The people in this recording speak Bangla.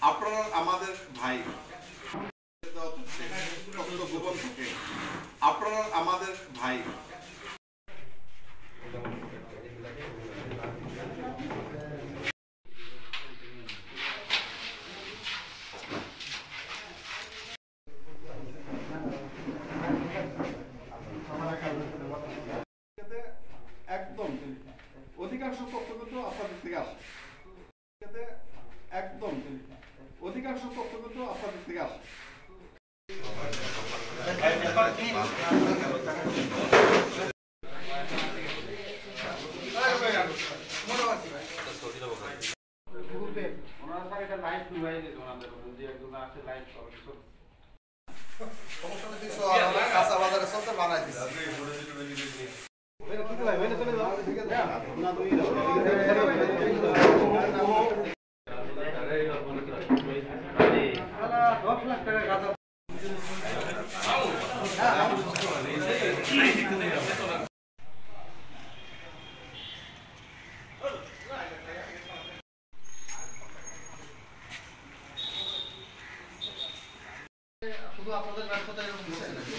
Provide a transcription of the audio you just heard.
আপনারা আমাদের ভাই, আপনারা আমাদের ভাই। একদম অধিকাংশ তথ্য কিন্তু আপনাদের থেকে আসে, একদম অধিকাংশ তথ্য কিন্তু আপনাদের থেকে আসে। শুধু আপনাদের ব্যর্থতা এরকম